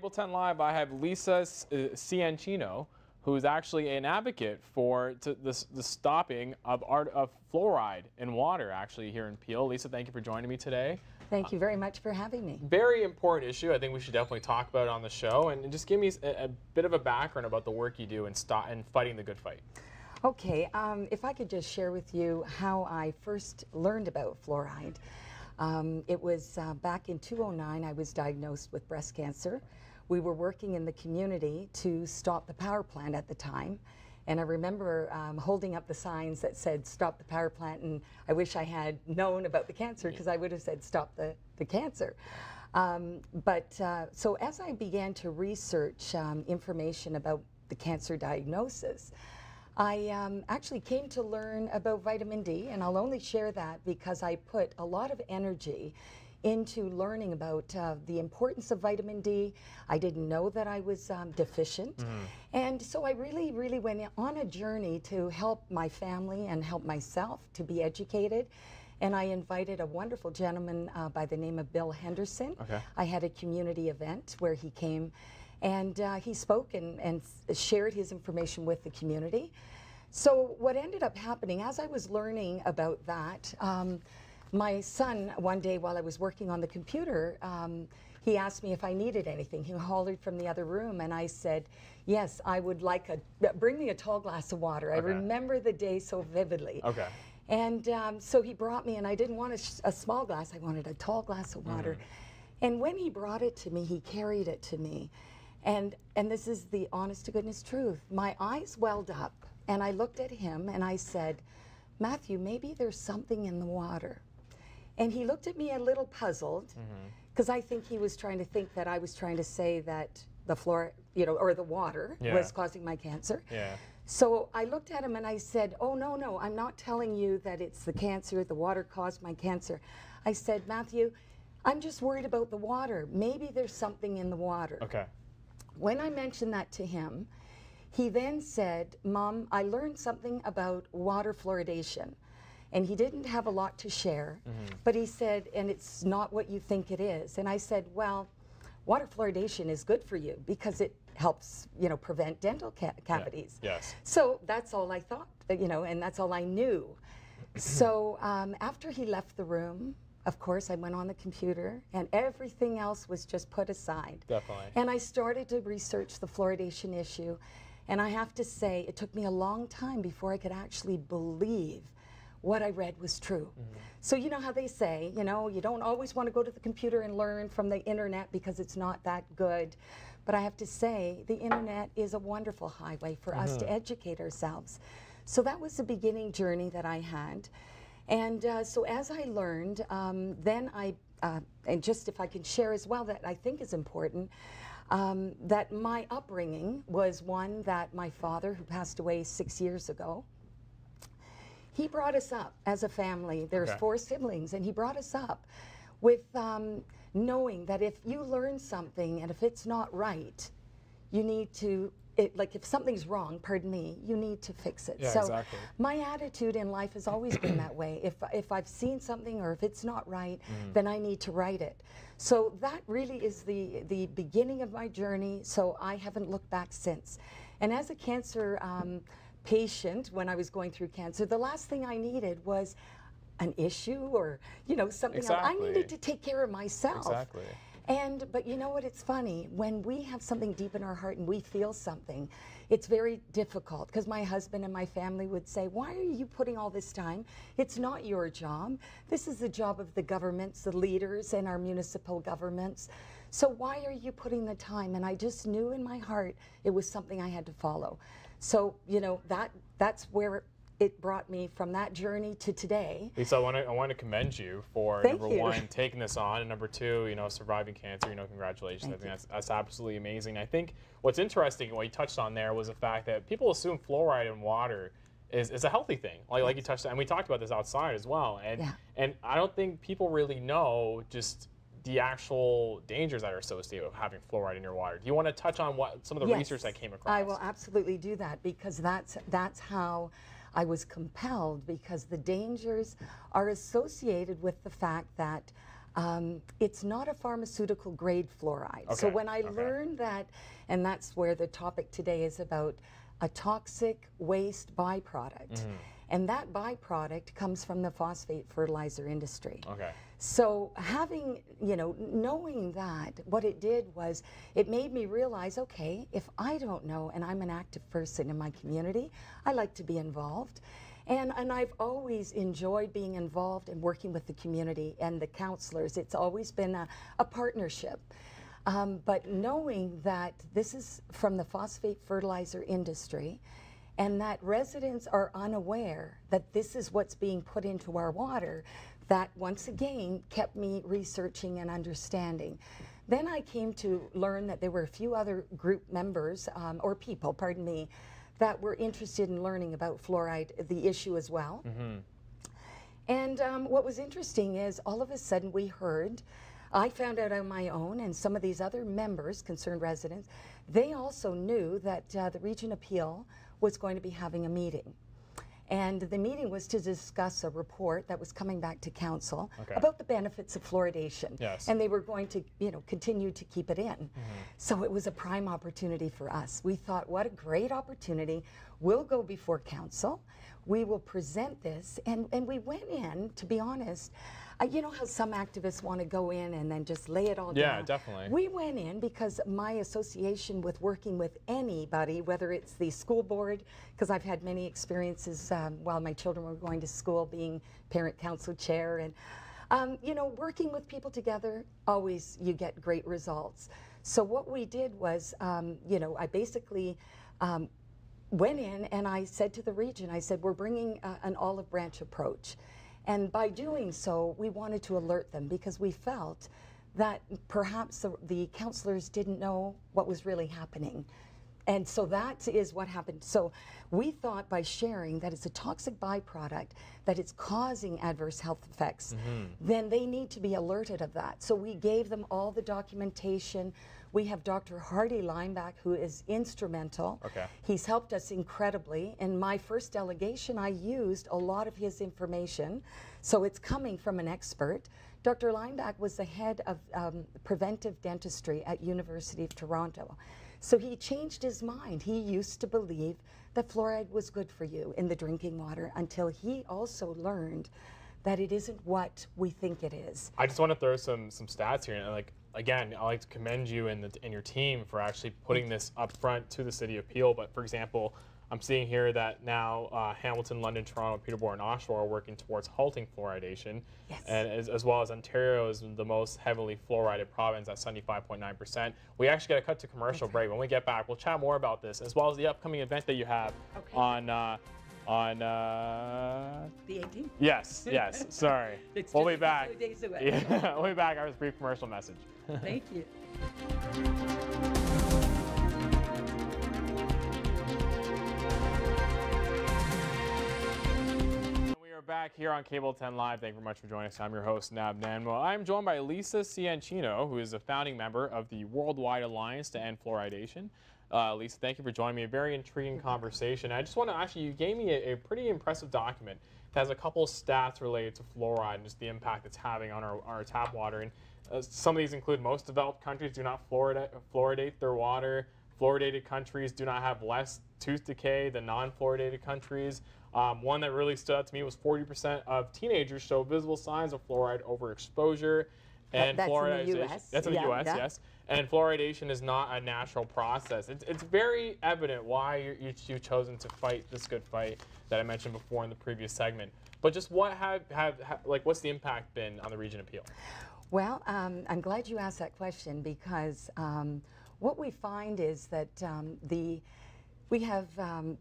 Cable 10 Live, I have Liesa Cianchino, who is actually an advocate for the stopping of fluoride in water, actually, here in Peel. Liesa, thank you for joining me today. Thank you very much for having me. Very important issue. I think we should definitely talk about it on the show. And just give me a bit of a background about the work you do in fighting the good fight. Okay, if I could just share with you how I first learned about fluoride. It was back in 2009, I was diagnosed with breast cancer. We were working in the community to stop the power plant at the time. And I remember holding up the signs that said, stop the power plant, and I wish I had known about the cancer because I would have said, stop the cancer. So as I began to research information about the cancer diagnosis, I actually came to learn about vitamin D, and I'll only share that because I put a lot of energy into learning about the importance of vitamin D. I didn't know that I was deficient. And so I really went on a journey to help my family and help myself to be educated. And I invited a wonderful gentleman by the name of Bill Henderson. Okay. I had a community event where he came and he spoke and shared his information with the community. So what ended up happening as I was learning about that, my son, one day while I was working on the computer, he asked me if I needed anything. He hollered from the other room, and I said, yes, I would like bring me a tall glass of water. Okay. I remember the day so vividly. Okay. And so he brought me, and I didn't want a small glass, I wanted a tall glass of water. And when he brought it to me, he carried it to me. And this is the honest to goodness truth. My eyes welled up, and I looked at him, and I said, Matthew, maybe there's something in the water. And he looked at me a little puzzled, because I think he was trying to think that I was trying to say that the floor, or the water was causing my cancer. Yeah. So I looked at him and I said, oh, no, I'm not telling you that it's the cancer, the water caused my cancer. I said, Matthew, I'm just worried about the water. Maybe there's something in the water. Okay. When I mentioned that to him, he then said, Mom, I learned something about water fluoridation. And he didn't have a lot to share, but he said, and it's not what you think it is. And I said, well, water fluoridation is good for you because it helps, prevent dental cavities. Yeah. Yes. So that's all I thought, and that's all I knew. So after he left the room, of course, I went on the computer, and everything else was just put aside. Definitely. And I started to research the fluoridation issue. And I have to say, it took me a long time before I could actually believe what I read was true. So you know how they say, you don't always want to go to the computer and learn from the internet because it's not that good. But I have to say, the internet is a wonderful highway for us to educate ourselves. So that was the beginning journey that I had. And so as I learned, then and just if I can share as well that I think is important, that my upbringing was one that my father, who passed away 6 years ago, he brought us up as a family. There's 4 siblings, and he brought us up with knowing that if you learn something and if it's not right, you need to, like if something's wrong, pardon me, you need to fix it. Yeah, so exactly. My attitude in life has always been that way. If I've seen something or if it's not right, then I need to right it. So that really is the beginning of my journey, so I haven't looked back since. And as a cancer patient, when I was going through cancer, the last thing I needed was an issue or something else. I needed to take care of myself. Exactly. But you know what, it's funny, when we have something deep in our heart and we feel something, it's very difficult, because my husband and my family would say, why are you putting all this time? It's not your job. This is the job of the governments, the leaders, and our municipal governments. So why are you putting the time? And I just knew in my heart it was something I had to follow. So, that's where it brought me from that journey to today. Liesa, I want to commend you for number one, taking this on, and number two, surviving cancer. Congratulations. I think that's absolutely amazing. I think what's interesting, what you touched on there, was the fact that people assume fluoride in water is a healthy thing. Like you touched on, and we talked about this outside as well. And I don't think people really know just the actual dangers that are associated with having fluoride in your water. Do you want to touch on some of the research that came across? I will absolutely do that, because that's how I was compelled, because the dangers are associated with the fact that It's not a pharmaceutical grade fluoride. Okay. So when I learned that, and that's where the topic today is about a toxic waste byproduct. And that byproduct comes from the phosphate fertilizer industry. Okay. So having, knowing that, what it did was it made me realize, okay, if I don't know and I'm an active person in my community, I like to be involved. And I've always enjoyed being involved and working with the community and the counselors. It's always been a partnership. But knowing that this is from the phosphate fertilizer industry and that residents are unaware that this is what's being put into our water, that once again kept me researching and understanding. Then I came to learn that there were a few other group members, or people, pardon me, that were interested in learning about fluoride, the issue as well. And what was interesting is all of a sudden we heard, I found out on my own, and some of these other members, concerned residents, they also knew that the Region Appeal was going to be having a meeting. And the meeting was to discuss a report that was coming back to council about the benefits of fluoridation. Yes. And they were going to, continue to keep it in. So it was a prime opportunity for us. We thought, what a great opportunity. We'll go before council. We will present this. And we went in, to be honest, you know how some activists want to go in and then just lay it all down? Yeah, definitely. We went in because my association with working with anybody, whether it's the school board, because I've had many experiences while my children were going to school being parent council chair, and working with people together, always you get great results. So what we did was, I basically went in and I said to the region, I said, we're bringing an olive branch approach. And by doing so, we wanted to alert them because we felt that perhaps the counselors didn't know what was really happening. And so that is what happened. So we thought by sharing that it's a toxic byproduct, that it's causing adverse health effects, then they need to be alerted of that. So we gave them all the documentation. We have Dr. Hardy Lineback, who is instrumental. He's helped us incredibly. In my first delegation, I used a lot of his information. So it's coming from an expert. Dr. Lineback was the head of preventive dentistry at University of Toronto. So he changed his mind. He used to believe that fluoride was good for you in the drinking water until he also learned that it isn't what we think it is. I just want to throw some stats here. And again, I like to commend you and your team for actually putting this up front to the City Appeal. But for example, I'm seeing here that now Hamilton, London, Toronto, Peterborough, and Oshawa are working towards halting fluoridation. And as well as Ontario is the most heavily fluorided province at 75.9%. We actually got to cut to commercial break. When we get back, we'll chat more about this, as well as the upcoming event that you have on the 18th? Yes, sorry. We'll be back. Days away. Yeah, we'll be back after this brief commercial message. Thank you. We are back here on Cable 10 Live. Thank you very much for joining us. I'm your host, Nanwa. I'm joined by Liesa Cianchino, who is a founding member of the Worldwide Alliance to End Fluoridation. Liesa, thank you for joining me. A very intriguing conversation. I just want to actually, you gave me a pretty impressive document that has a couple of stats related to fluoride and just the impact it's having on our tap water. And some of these include most developed countries do not fluoridate their water. Fluoridated countries do not have less tooth decay than non-fluoridated countries. One that really stood out to me was 40% of teenagers show visible signs of fluoride overexposure. And that's in the U.S. That's in the U.S., yes. And fluoridation is not a natural process. It's very evident why you've chosen to fight this good fight that I mentioned before in the previous segment. But just what what's the impact been on the Region Appeal? Well, I'm glad you asked that question because what we find is that we have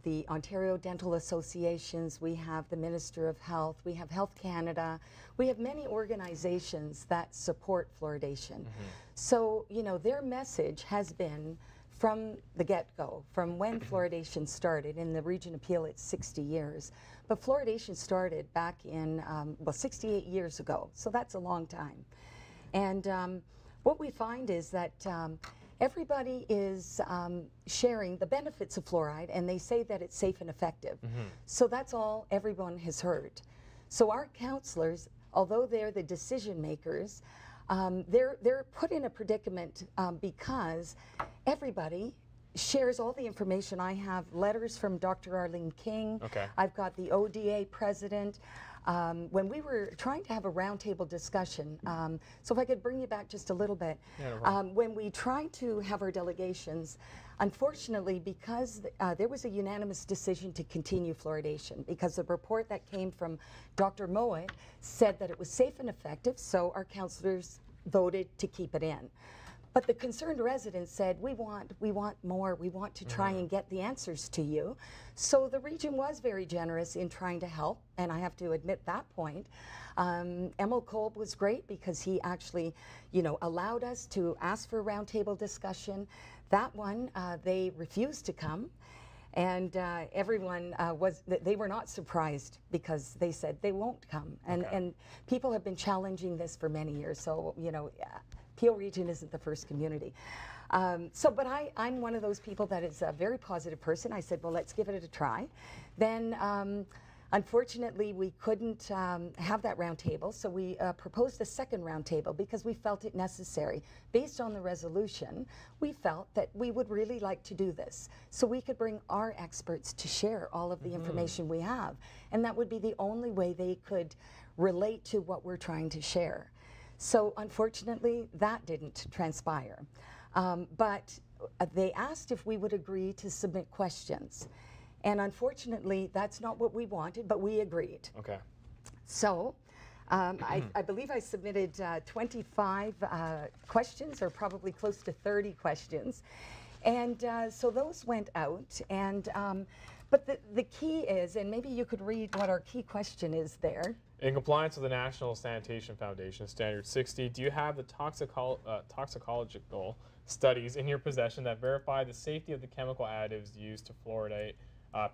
the Ontario Dental Associations, we have the Minister of Health, we have Health Canada, we have many organizations that support fluoridation. So, their message has been from the get-go, from when fluoridation started. In the Region Appeal, it's 60 years. But fluoridation started back in, 68 years ago. So that's a long time. And what we find is that everybody is sharing the benefits of fluoride, and they say that it's safe and effective. So that's all everyone has heard. So our counselors although they're the decision makers, they're put in a predicament because everybody shares all the information. I have letters from Dr. Arlene King. Okay. I've got the ODA president. When we were trying to have a roundtable discussion, so if I could bring you back just a little bit, when we tried to have our delegations, unfortunately, because there was a unanimous decision to continue fluoridation, because the report that came from Dr. Mowat said that it was safe and effective, so our councillors voted to keep it in. But the concerned residents said, we want more, we want to try and get the answers to you. So the region was very generous in trying to help, and I have to admit that point. Emil Kolb was great because he actually, allowed us to ask for a roundtable discussion. That one, they refused to come. And everyone they were not surprised because they said they won't come. And people have been challenging this for many years. So, Peel Region isn't the first community. But I'm one of those people that is a very positive person. I said, well, let's give it a try. Then, unfortunately, we couldn't have that roundtable, so we proposed a second roundtable because we felt it necessary. Based on the resolution, we felt that we would really like to do this, so we could bring our experts to share all of the information we have, and that would be the only way they could relate to what we're trying to share. So unfortunately, that didn't transpire. But they asked if we would agree to submit questions. And unfortunately, that's not what we wanted, but we agreed. Okay. So I believe I submitted 25 questions, or probably close to 30 questions. And so those went out. And but the key is, and maybe you could read what our key question is there. In compliance with the National Sanitation Foundation Standard 60, do you have the toxicological studies in your possession that verify the safety of the chemical additives used to fluoridate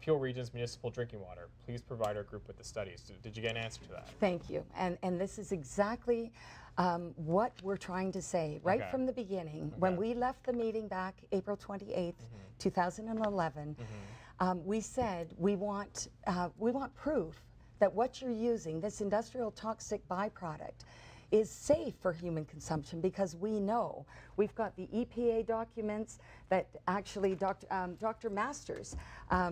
Peel Region's municipal drinking water? Please provide our group with the studies. Did you get an answer to that? Thank you. And this is exactly what we're trying to say right from the beginning. When we left the meeting back April 28th, 2011, we said we want proof that what you're using, this industrial toxic byproduct, is safe for human consumption, because we know we've got the EPA documents that actually Dr. Masters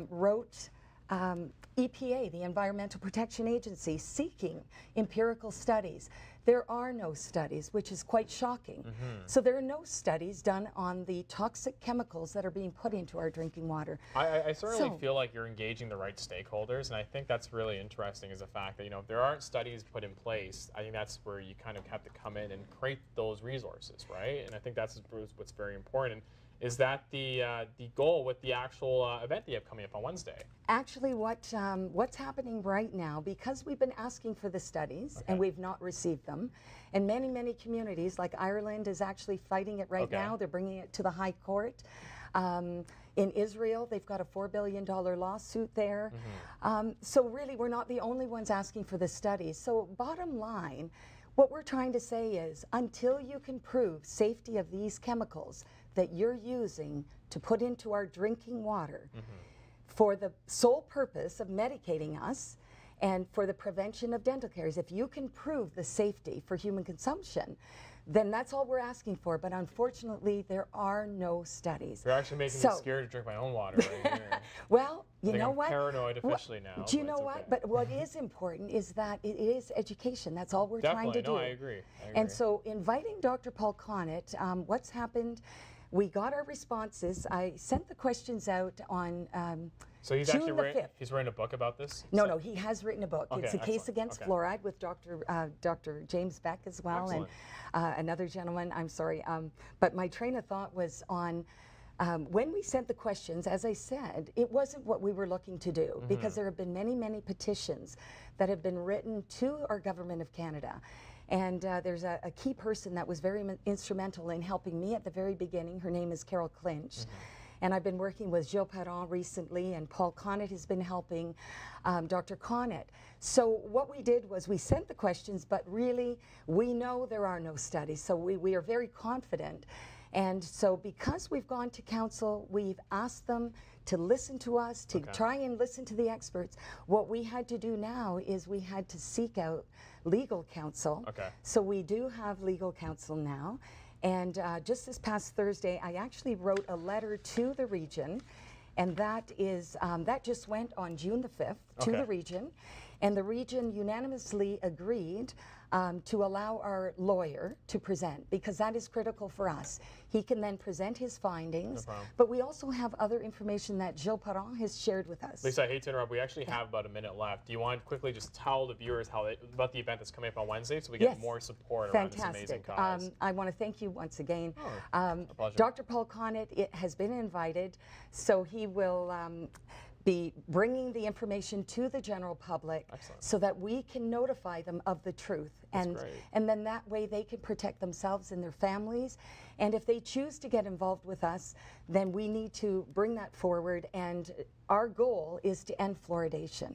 wrote EPA, the Environmental Protection Agency, seeking empirical studies. There are no studies, which is quite shocking. So there are no studies done on the toxic chemicals that are being put into our drinking water. I certainly feel like you're engaging the right stakeholders, and I think that's really interesting, is the fact that, if there aren't studies put in place, I think that's where you kind of have to come in and create those resources, right? And I think that's what's very important. Is that the goal with the actual event that you have coming up on Wednesday? Actually, what's happening right now, because we've been asking for the studies and we've not received them, and many communities, like Ireland, is actually fighting it right now. They're bringing it to the High Court. In Israel, they've got a $4 billion lawsuit there. So really, we're not the only ones asking for the studies. So bottom line, what we're trying to say is, until you can prove safety of these chemicals that you're using to put into our drinking water for the sole purpose of medicating us and for the prevention of dental caries, if you can prove the safety for human consumption, then that's all we're asking for. But unfortunately, there are no studies. You're actually making me scared to drink my own water right here. Well, you know what? I'm paranoid officially now. Do you know what? But what is important is that it is education. That's all we're trying to do. No, I agree. And so inviting Dr. Paul Connett, what's happened, we got our responses. I sent the questions out on so he's June actually the 5th. He's written a book about this? No, he has written a book. Okay, it's a case against fluoride with Dr. James Beck as well. Excellent. And another gentleman, I'm sorry. But my train of thought was on when we sent the questions, as I said, it wasn't what we were looking to do, because there have been many petitions that have been written to our government of Canada. And there's a key person that was very instrumental in helping me at the very beginning. Her name is Carol Clinch. And I've been working with Gilles Perron recently, and Paul Connett has been helping Dr. Connett. So what we did was we sent the questions, but really we know there are no studies. So we are very confident. And so because we've gone to council, we've asked them to listen to us, to try and listen to the experts. What we had to do now is we had to seek out legal counsel. So we do have legal counsel now. And just this past Thursday, I actually wrote a letter to the region, and that is that just went on June the 5th to the region, and the region unanimously agreed to allow our lawyer to present, because that is critical for us. He can then present his findings, but we also have other information that Gilles Parent has shared with us. Liesa, I hate to interrupt. We actually have about a minute left. Do you want to quickly just tell the viewers about the event that's coming up on Wednesday, so we get more support around this amazing cause? I want to thank you once again. Dr. Paul Connett has been invited, so he will be bringing the information to the general public so that we can notify them of the truth. And then that way they can protect themselves and their families. And if they choose to get involved with us, then we need to bring that forward. And our goal is to end fluoridation.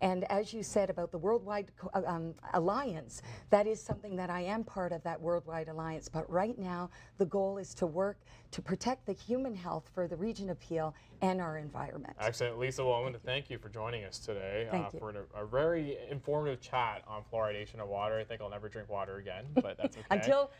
And as you said about the Worldwide Alliance, that is something that I am part of, that Worldwide Alliance. But right now, the goal is to work to protect the human health for the region of Peel and our environment. Excellent. Liesa, well, I want to thank you for joining us today for a very informative chat on fluoridation of water. I think I'll never drink water again, but that's okay. until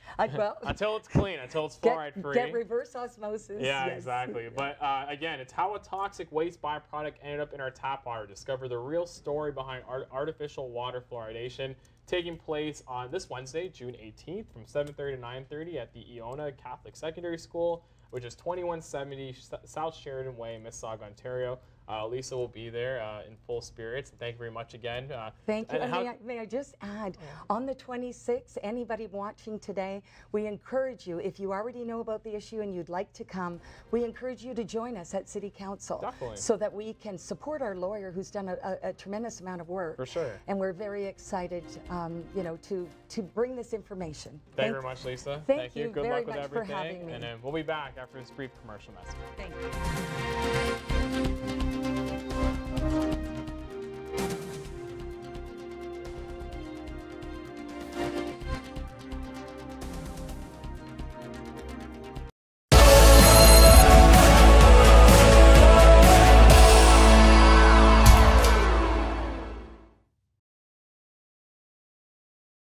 it's clean, until it's fluoride free. Get reverse osmosis. Yeah, exactly. But again, it's how a toxic waste byproduct ended up in our tap water. Discover the real story behind artificial water fluoridation, taking place on this Wednesday, June 18th from 7:30 to 9:30 at the Iona Catholic Secondary School, which is 2170 South Sheridan Way, Mississauga, Ontario. Liesa will be there in full spirits. Thank you very much again. Thank you. And may I just add, on the 26th, anybody watching today, we encourage you, if you already know about the issue and you'd like to come, we encourage you to join us at City Council. Definitely. So that we can support our lawyer, who's done a tremendous amount of work. For sure. And we're very excited, to bring this information. Thank you very much, Liesa. Thank you. Good luck with everything. For having me. And then we'll be back after this brief commercial message. Thank you.